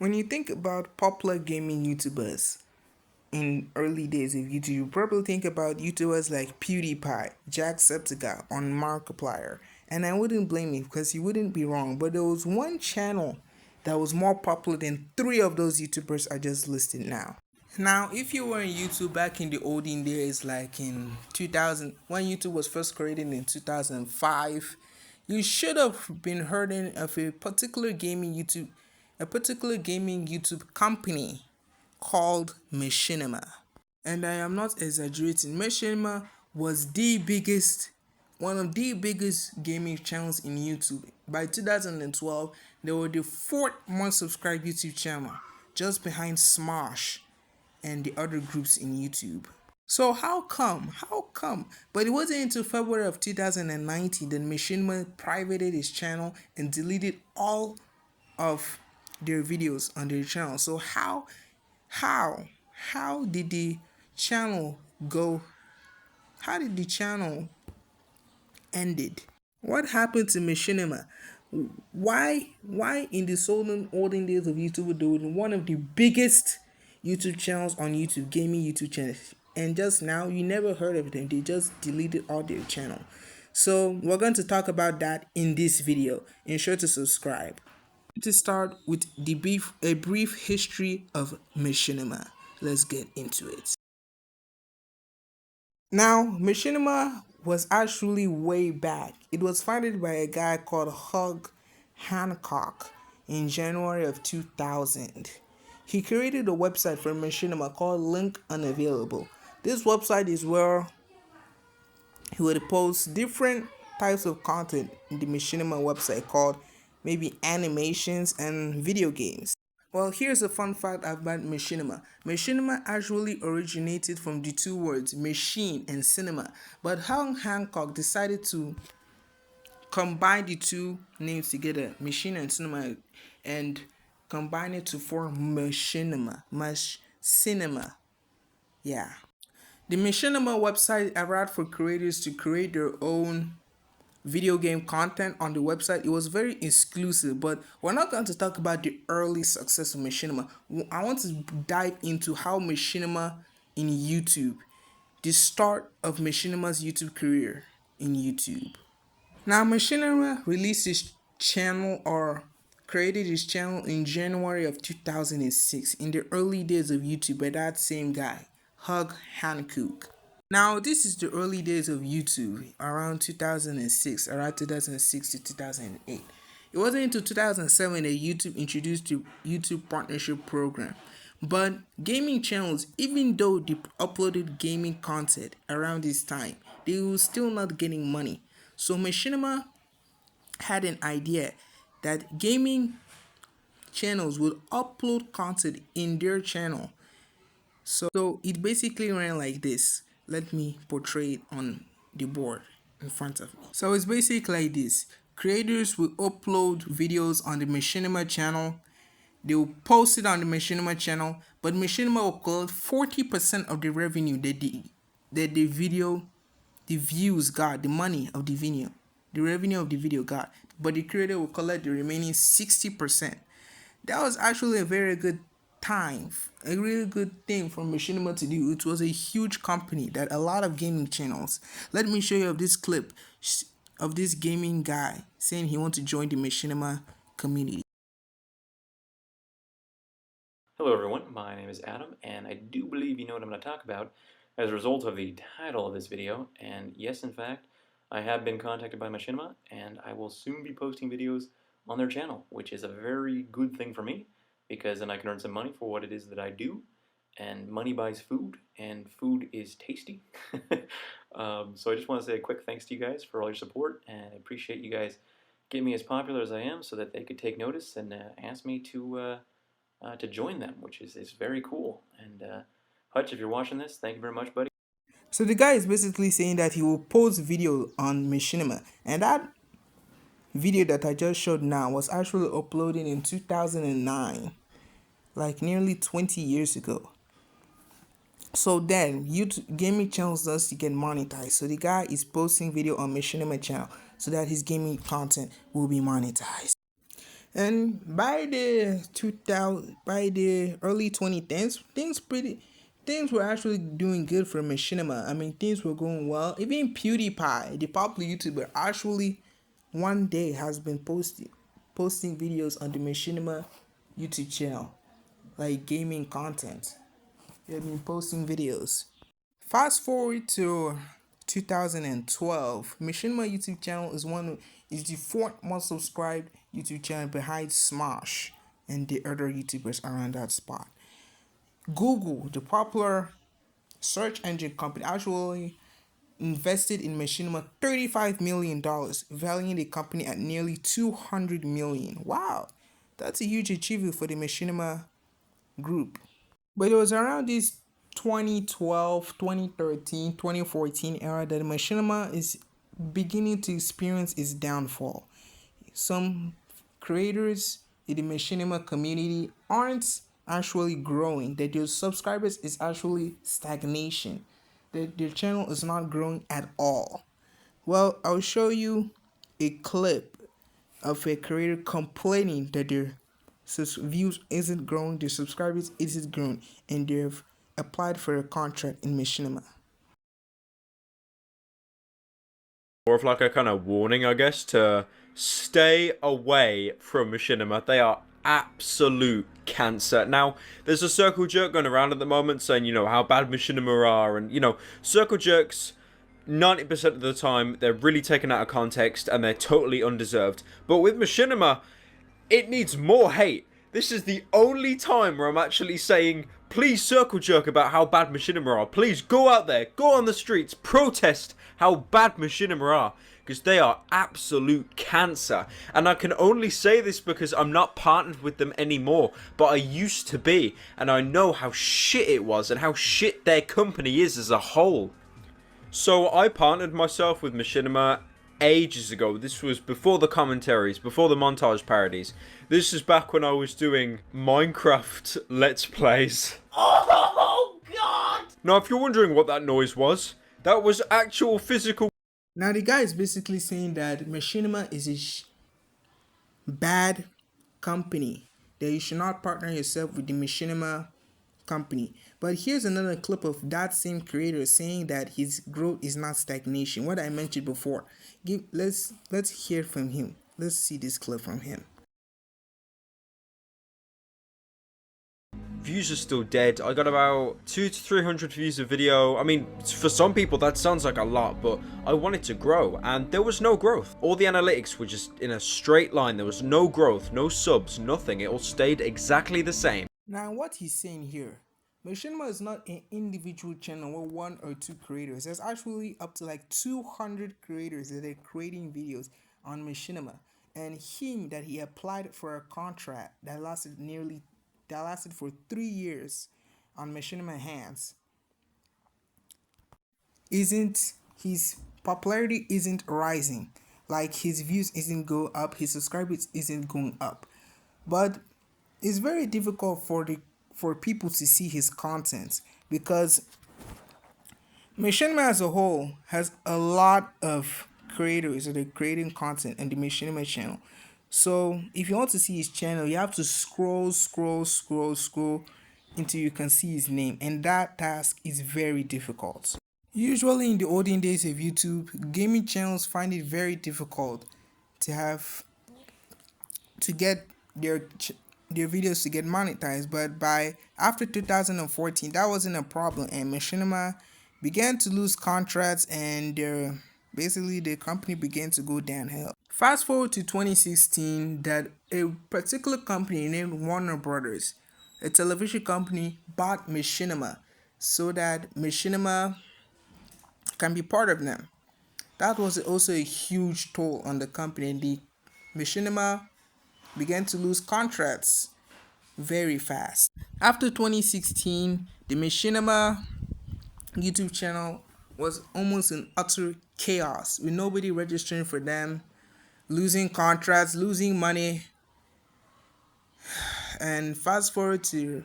When you think about popular gaming YouTubers in early days of YouTube, you probably think about YouTubers like PewDiePie, Jacksepticeye, on Markiplier. And I wouldn't blame you because you wouldn't be wrong. But there was one channel that was more popular than three of those YouTubers I just listed now. Now, if you were in YouTube back in the olden days, like in 2000, when YouTube was first created in 2005, you should have been hearing of a particular gaming YouTube company called Machinima. And I am not exaggerating. Machinima was one of the biggest gaming channels in YouTube. By 2012, they were the fourth most subscribed YouTube channel, just behind Smosh and the other groups in YouTube. So how come? How come? But it wasn't until February of 2019 that Machinima privated his channel and deleted all of their videos on their channel. So how how did the channel go? How did the channel ended? What happened to Machinima? Why in the olden days of YouTube they were one of the biggest YouTube channels on YouTube, gaming YouTube channels, and just now you never heard of them. They just deleted all their channel. So we're going to talk about that in this video. Ensure to subscribe. To start with a brief history of Machinima. Let's get into it. Now, Machinima was actually way back. It was founded by a guy called Hugh Hancock in January of 2000. He created a website for Machinima called Link Unavailable. This website is where he would post different types of content in the Machinima website called maybe animations and video games. Well, here's a fun fact about Machinima. Machinima actually originated from the two words machine and cinema, but Hong Hancock decided to combine the two names together, machine and cinema, and combine it to form Machinima. Cinema. Yeah. The Machinima website allowed for creators to create their own video game content on the website. It was very exclusive, but we're not going to talk about the early success of Machinima. I want to dive into how Machinima in YouTube, the start of Machinima's YouTube career in YouTube. Now, Machinima released his channel or created his channel in January of 2006 in the early days of YouTube by that same guy, Hugh Hancock. Now, this is the early days of YouTube, around 2006 to 2008. It wasn't until 2007 that YouTube introduced the YouTube Partnership Program. But gaming channels, even though they uploaded gaming content around this time, they were still not getting money. So Machinima had an idea that gaming channels would upload content in their channel. So it basically ran like this. Let me portray it on the board in front of me. So it's basically like this. Creators will upload videos on the Machinima channel. They will post it on the Machinima channel, but Machinima will collect 40% of the revenue the views got, the money of the video, the revenue of the video got, but the creator will collect the remaining 60%. That was actually a very good time, a really good thing for Machinima to do. It was a huge company that a lot of gaming channels. Let me show you of this clip of this gaming guy saying he wants to join the Machinima community. Hello everyone, my name is Adam, and I do believe you know what I'm going to talk about as a result of the title of this video. And yes, in fact, I have been contacted by Machinima, and I will soon be posting videos on their channel, which is a very good thing for me, because then I can earn some money for what it is that I do, and money buys food, and food is tasty. So I just want to say a quick thanks to you guys for all your support, and I appreciate you guys getting me as popular as I am so that they could take notice and ask me to join them, which is very cool. And Hutch, if you're watching this, thank you very much, buddy. So the guy is basically saying that he will post video on Machinima, and that video that I just showed now was actually uploaded in 2009, like nearly 20 years ago. So then YouTube gaming channels does to get monetized. So the guy is posting video on Machinima channel so that his gaming content will be monetized. And by the early 2010s, things were actually doing good for Machinima. I mean, things were going well. Even PewDiePie, the popular YouTuber, actually one day has been posting videos on the Machinima YouTube channel, like gaming content. They've been posting videos. Fast forward to 2012, Machinima YouTube channel is the fourth most subscribed YouTube channel behind Smosh and the other YouTubers around that spot. Google, the popular search engine company, actually invested in Machinima $35 million, valuing the company at nearly 200 million. Wow, that's a huge achievement for the Machinima group. But it was around this 2012, 2013, 2014 era that Machinima is beginning to experience its downfall. Some creators in the Machinima community aren't actually growing, that their subscribers is actually stagnation, that their channel is not growing at all. Well, I'll show you a clip of a creator complaining that their views isn't growing, their subscribers isn't growing, and they've applied for a contract in Machinima. More of like a kind of warning, I guess, to stay away from Machinima. They are absolute cancer. Now, there's a circle jerk going around at the moment saying, how bad Machinima are, and, circle jerks 90% of the time, they're really taken out of context and they're totally undeserved. But with Machinima, it needs more hate. This is the only time where I'm actually saying, please circle jerk about how bad Machinima are. Please go out there, go on the streets, protest how bad Machinima are. Because they are absolute cancer. And I can only say this because I'm not partnered with them anymore. But I used to be. And I know how shit it was and how shit their company is as a whole. So I partnered myself with Machinima ages ago. This was before the commentaries, before the montage parodies. This is back when I was doing Minecraft Let's Plays. Oh god! Now if you're wondering what that noise was, that was actual physical. Now the guy is basically saying that Machinima is a bad company, that you should not partner yourself with the Machinima company. But here's another clip of that same creator saying that his growth is not stagnation. What I mentioned before. Let's hear from him. Let's see this clip from him. Views are still dead. I got about 200 to 300 views a video. I mean, for some people that sounds like a lot, but I wanted to grow and there was no growth. All the analytics were just in a straight line. There was no growth, no subs, nothing. It all stayed exactly the same. Now what he's saying here, Machinima is not an individual channel with one or two creators. There's actually up to like 200 creators that are creating videos on Machinima. And that he applied for a contract that lasted for 3 years on Machinima hands, isn't his popularity isn't rising. Like his views isn't go up, his subscribers isn't going up. But it's very difficult for people to see his content because Machinima as a whole has a lot of creators that are creating content on the Machinima channel. So if you want to see his channel, you have to scroll until you can see his name, and that task is very difficult. Usually in the olden days of YouTube, gaming channels find it very difficult to have to get their videos to get monetized, but by after 2014 that wasn't a problem, and Machinima began to lose contracts, and basically the company began to go downhill. Fast forward to 2016, that a particular company named Warner Brothers, a television company, bought Machinima so that Machinima can be part of them. That was also a huge toll on the company, and the Machinima began to lose contracts very fast. After 2016, the Machinima YouTube channel was almost in utter chaos, with nobody registering for them, losing contracts, losing money. And fast forward to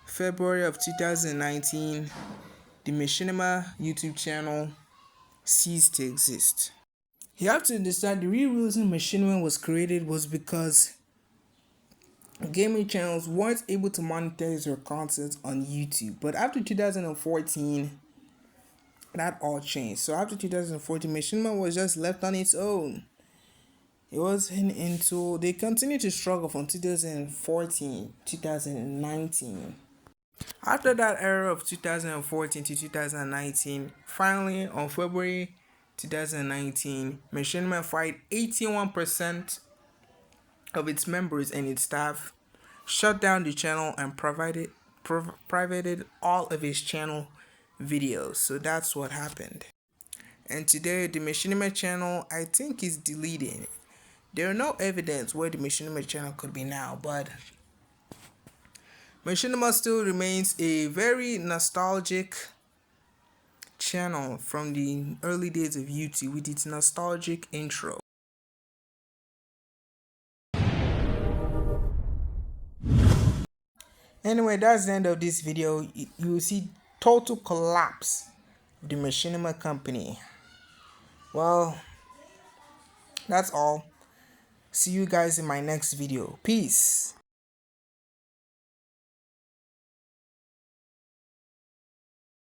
February of 2019, the Machinima YouTube channel ceased to exist. You have to understand the real reason Machinima was created was because gaming channels weren't able to monetize their content on YouTube. But after 2014, that all changed. So after 2014, Machinima was just left on its own. It wasn't until they continued to struggle from 2014, 2019. After that era of 2014 to 2019, finally on February 2019, Machinima fired 81% of its members and its staff, shut down the channel, and privated all of his channel videos. So that's what happened. And today, the Machinima channel, I think, is deleted. There are no evidence where the Machinima channel could be now, but Machinima still remains a very nostalgic channel from the early days of YouTube with its nostalgic intro. Anyway, that's the end of this video. You will see total collapse of the Machinima company. Well, that's all. See you guys in my next video. Peace.